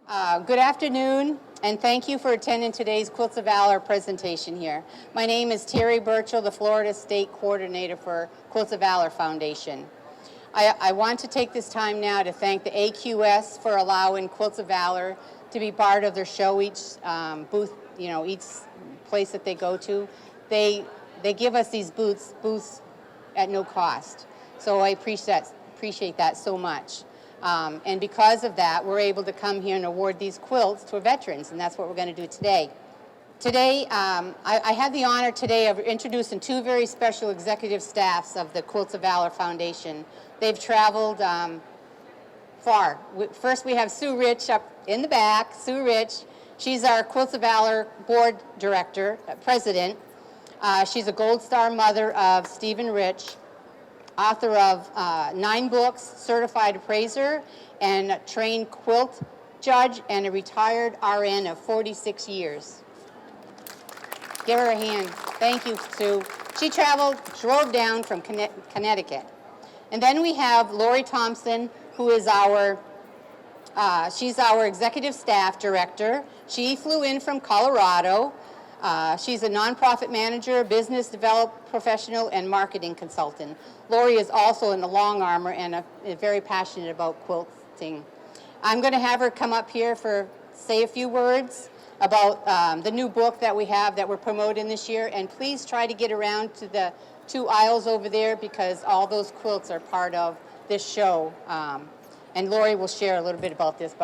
Good afternoon, and thank you for attending today's Quilts of Valor presentation here. My name is Terry Burtchell, the Florida State Coordinator for Quilts of Valor Foundation. I want to take this time now to thank the AQS for allowing Quilts of Valor to be part of their show each booth, each place that they go to. They give us these booths at no cost. So I appreciate that so much. And because of that, we're able to come here and award these quilts to veterans, and that's what we're going to do today. Today, I have the honor today of introducing two very special executive staffs of the Quilts of Valor Foundation. They've traveled far. First, we have Sue Rich up in the back. Sue Rich, she's our Quilts of Valor Board Director, President. She's a Gold Star mother of Stephen Rich, author of 9 books, certified appraiser, and a trained quilt judge, and a retired RN of 46 years. Give her a hand. Thank you, Sue. She drove down from Connecticut. And then we have Lori Thompson, who is she's our Executive Staff Director. She flew in from Colorado. She's a nonprofit manager, business development professional, and marketing consultant. Lori is also in the long armor and very passionate about quilting. I'm going to have her come up here say a few words about the new book that we have that we're promoting this year, and please try to get around to the 2 aisles over there because all those quilts are part of this show. And Lori will share a little bit about this.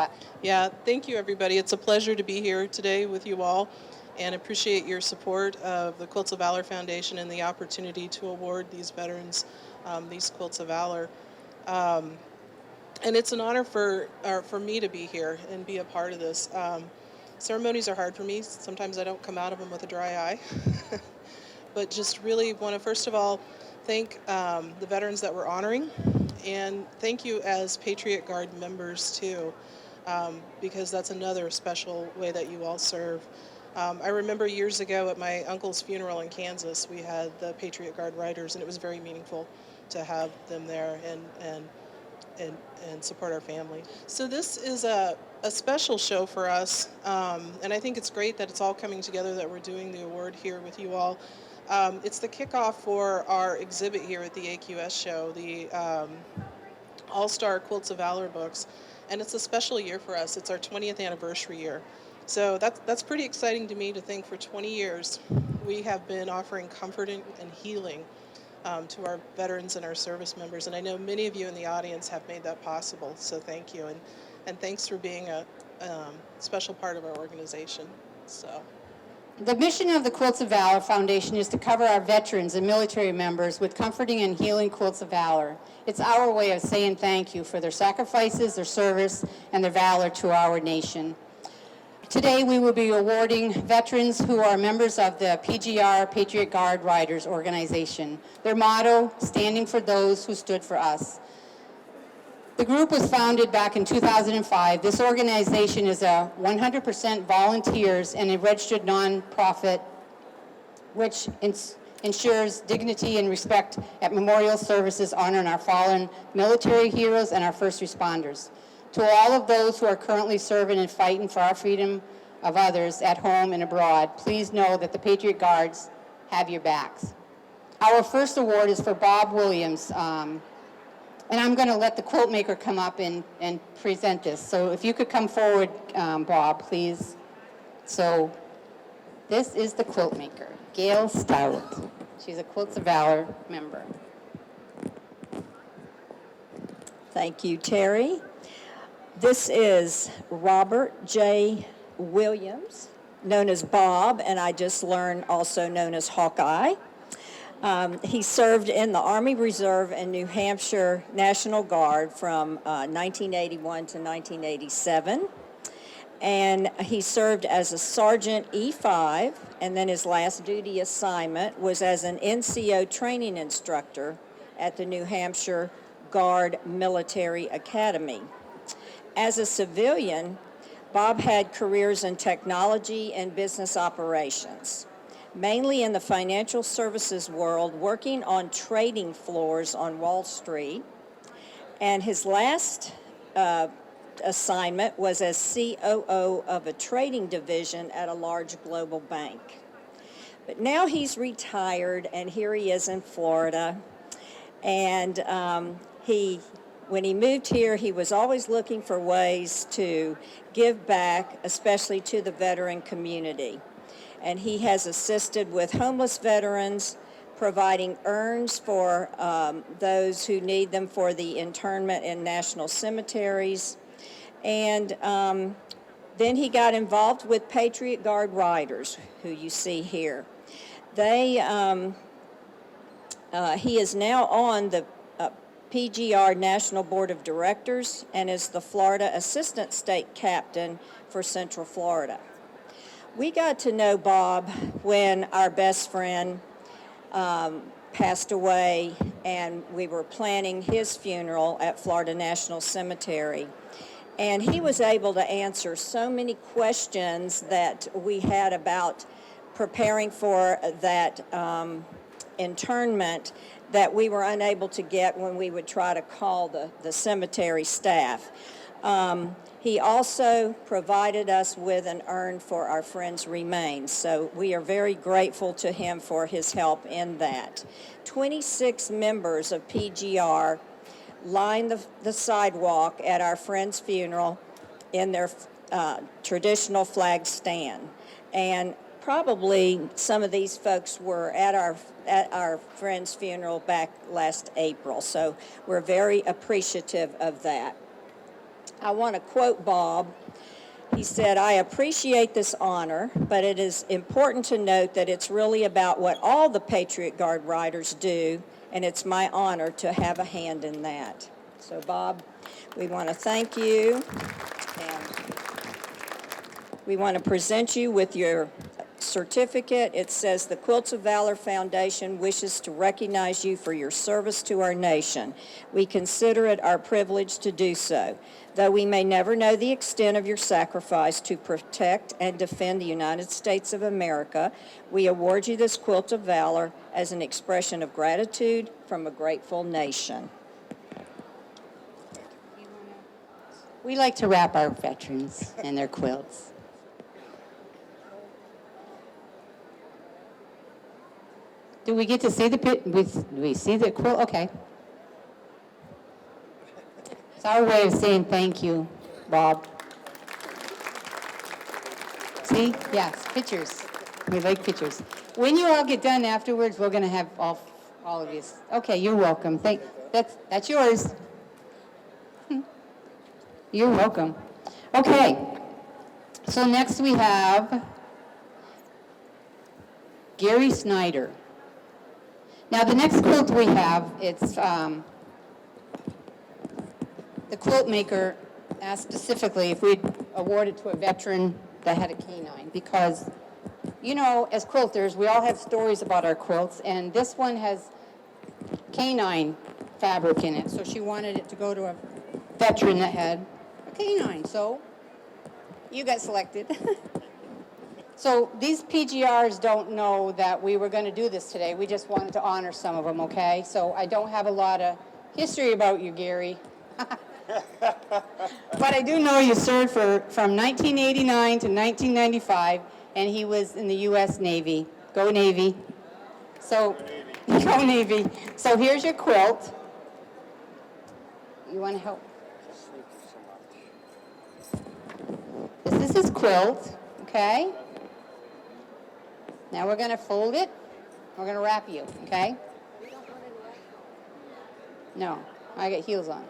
Yeah, thank you, everybody. It's a pleasure to be here today with you all, and appreciate your support of the Quilts of Valor Foundation and the opportunity to award these veterans these Quilts of Valor. And it's an honor for me to be here and be a part of this. Ceremonies are hard for me. Sometimes I don't come out of them with a dry eye. But just really want to, first of all, thank the veterans that we're honoring, and thank you as Patriot Guard members too, because that's another special way that you all serve. I remember years ago at my uncle's funeral in Kansas, we had the Patriot Guard Riders, and it was very meaningful to have them there and support our family. So this is a special show for us, and I think it's great that it's all coming together, that we're doing the award here with you all. It's the kickoff for our exhibit here at the AQS show, the All-Star Quilts of Valor books, and it's a special year for us. It's our 20th anniversary year. So that's pretty exciting to me to think for 20 years we have been offering comfort and healing to our veterans and our service members. And I know many of you in the audience have made that possible, so thank you. And thanks for being a special part of our organization. So. The mission of the Quilts of Valor Foundation is to cover our veterans and military members with comforting and healing quilts of valor. It's our way of saying thank you for their sacrifices, their service, and their valor to our nation. Today we will be awarding veterans who are members of the PGR, Patriot Guard Riders organization. Their motto, standing for those who stood for us. The group was founded back in 2005. This organization is a 100% volunteers and a registered nonprofit which ensures dignity and respect at memorial services honoring our fallen military heroes and our first responders. To all of those who are currently serving and fighting for our freedom of others at home and abroad, please know that the Patriot Guards have your backs. Our first award is for Bob Williams, and I'm going to let the quilt maker come up and present this. So if you could come forward, Bob, please. So this is the quilt maker, Gail Stout. She's a Quilts of Valor member. Thank you, Terry. This is Robert J. Williams, known as Bob, and I just learned also known as Hawkeye. He served in the Army Reserve and New Hampshire National Guard from 1981 to 1987. And he served as a Sergeant E5, and then his last duty assignment was as an NCO training instructor at the New Hampshire Guard Military Academy. As a civilian, Bob had careers in technology and business operations, mainly in the financial services world, working on trading floors on Wall Street. And his last assignment was as COO of a trading division at a large global bank. But now he's retired, and here he is in Florida. And when he moved here, he was always looking for ways to give back, especially to the veteran community. And he has assisted with homeless veterans, providing urns for those who need them for the internment in national cemeteries. And then he got involved with Patriot Guard Riders, who you see here. He is now on the PGR National Board of Directors and is the Florida Assistant State Captain for Central Florida. We got to know Bob when our best friend passed away, and we were planning his funeral at Florida National Cemetery. And he was able to answer so many questions that we had about preparing for that internment that we were unable to get when we would try to call the cemetery staff. He also provided us with an urn for our friend's remains, so we are very grateful to him for his help in that. 26 members of PGR lined the sidewalk at our friend's funeral in their traditional flag stand. And probably some of these folks were at our friend's funeral back last April, so we're very appreciative of that. I want to quote Bob. He said, "I appreciate this honor, but it is important to note that it's really about what all the Patriot Guard Riders do, and it's my honor to have a hand in that." So Bob, we want to thank you, and we want to present you with your certificate. It says the Quilts of Valor Foundation wishes to recognize you for your service to our nation. We consider it our privilege to do so. Though we may never know the extent of your sacrifice to protect and defend the United States of America, we award you this Quilt of Valor as an expression of gratitude from a grateful nation. We like to wrap our veterans in their quilts. Do we get to see the pit? Do we see the quilt? Okay. It's our way of saying thank you, Bob. See? Yes, pictures. We like pictures. When you all get done afterwards, we're going to have all of you. Okay, you're welcome. That's yours. You're welcome. Okay. So next we have Gary Snyder. Now, the next quilt we have, it's the quilt maker asked specifically if we'd award it to a veteran that had a canine, because, you know, as quilters, we all have stories about our quilts, and this one has canine fabric in it, so she wanted it to go to a veteran that had a canine, so you got selected. So these PGRs don't know that we were going to do this today. We just wanted to honor some of them, okay? So I don't have a lot of history about you, Gary. But I do know you served from 1989 to 1995, and he was in the U.S. Navy. Go Navy. So, go Navy. So here's your quilt. You want to help? This is his quilt, okay? Now we're going to fold it. We're going to wrap you, okay? No, I got heels on.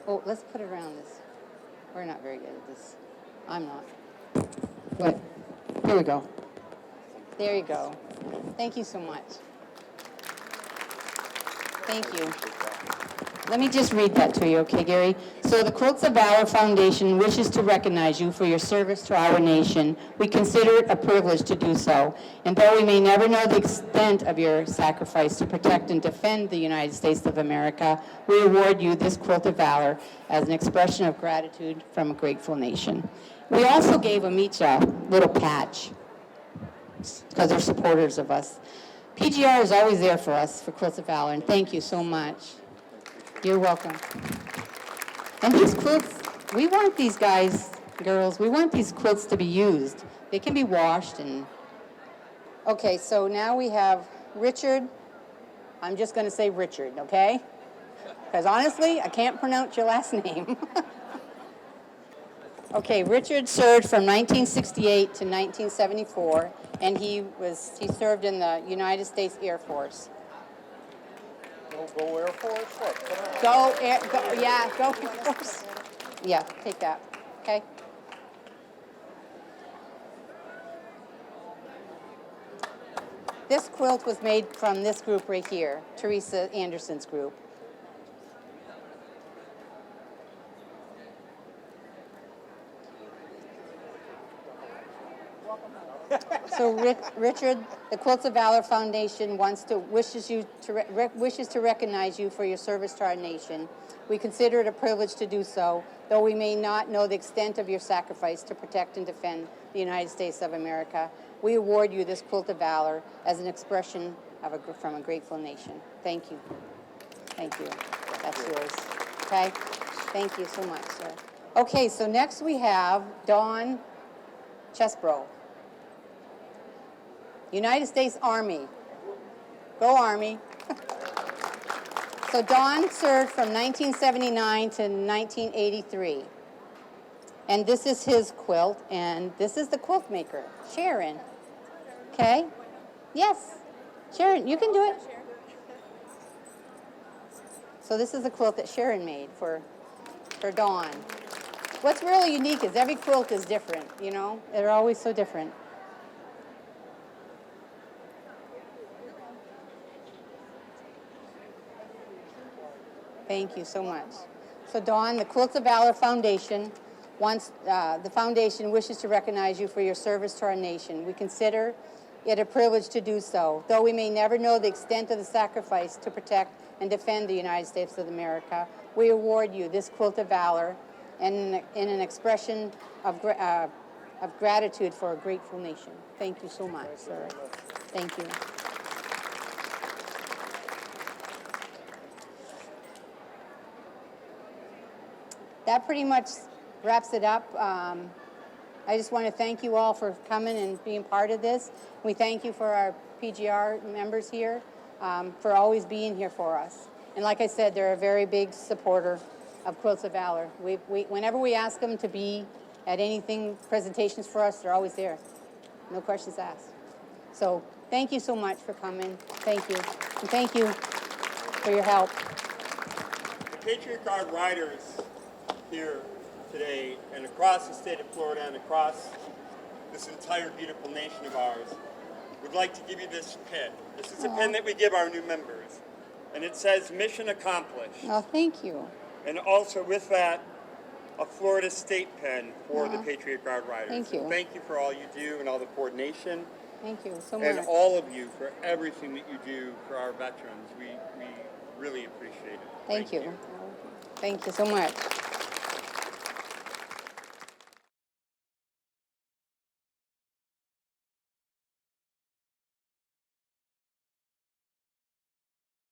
Oh, let's put it around this. We're not very good at this. I'm not. But here we go. There you go. Thank you so much. Thank you. Let me just read that to you, okay, Gary? So the Quilts of Valor Foundation wishes to recognize you for your service to our nation. We consider it a privilege to do so. And though we may never know the extent of your sacrifice to protect and defend the United States of America, we award you this Quilt of Valor as an expression of gratitude from a grateful nation. We also gave them each a little patch because they're supporters of us. PGR is always there for us, for Quilts of Valor, and thank you so much. You're welcome. And these quilts, we want these guys, girls, we want these quilts to be used. They can be washed and... Okay, so now we have Richard. I'm just going to say Richard, okay? Because honestly, I can't pronounce your last name. Okay, Richard served from 1968 to 1974, and he served in the United States Air Force. Go Air Force? What? Come on. Go Air Force. Yeah, take that, okay? This quilt was made from this group right here, Teresa Anderson's group. So Richard, the Quilts of Valor Foundation wishes to recognize you for your service to our nation. We consider it a privilege to do so, though we may not know the extent of your sacrifice to protect and defend the United States of America. We award you this Quilt of Valor as an expression from a grateful nation. Thank you. Thank you. That's yours. Okay? Thank you so much, sir. Okay, so next we have Dawn Chesbro. United States Army. Go Army. So Don served from 1979 to 1983. And this is his quilt, and this is the quilt maker, Sharon. Okay? Yes. Sharon, you can do it. So this is the quilt that Sharon made for Dawn. What's really unique is every quilt is different, you know? They're always so different. Thank you so much. So Dawn, the Quilts of Valor Foundation the foundation wishes to recognize you for your service to our nation. We consider it a privilege to do so, though we may never know the extent of the sacrifice to protect and defend the United States of America. We award you this Quilt of Valor in an expression of gratitude for a grateful nation. Thank you so much, sir. Thank you. That pretty much wraps it up. I just want to thank you all for coming and being part of this. We thank you for our PGR members here for always being here for us. And like I said, they're a very big supporter of Quilts of Valor. Whenever we ask them to be at anything, presentations for us, they're always there. No questions asked. So thank you so much for coming. Thank you. And thank you for your help. The Patriot Guard Riders here today and across the state of Florida and across this entire beautiful nation of ours would like to give you this pin. This is a pin that we give our new members, and it says mission accomplished. Oh, thank you. And also with that, a Florida state pin for the Patriot Guard Riders. Thank you. And thank you for all you do and all the coordination. Thank you so much. And all of you for everything that you do for our veterans. We really appreciate it. Thank you. Thank you so much.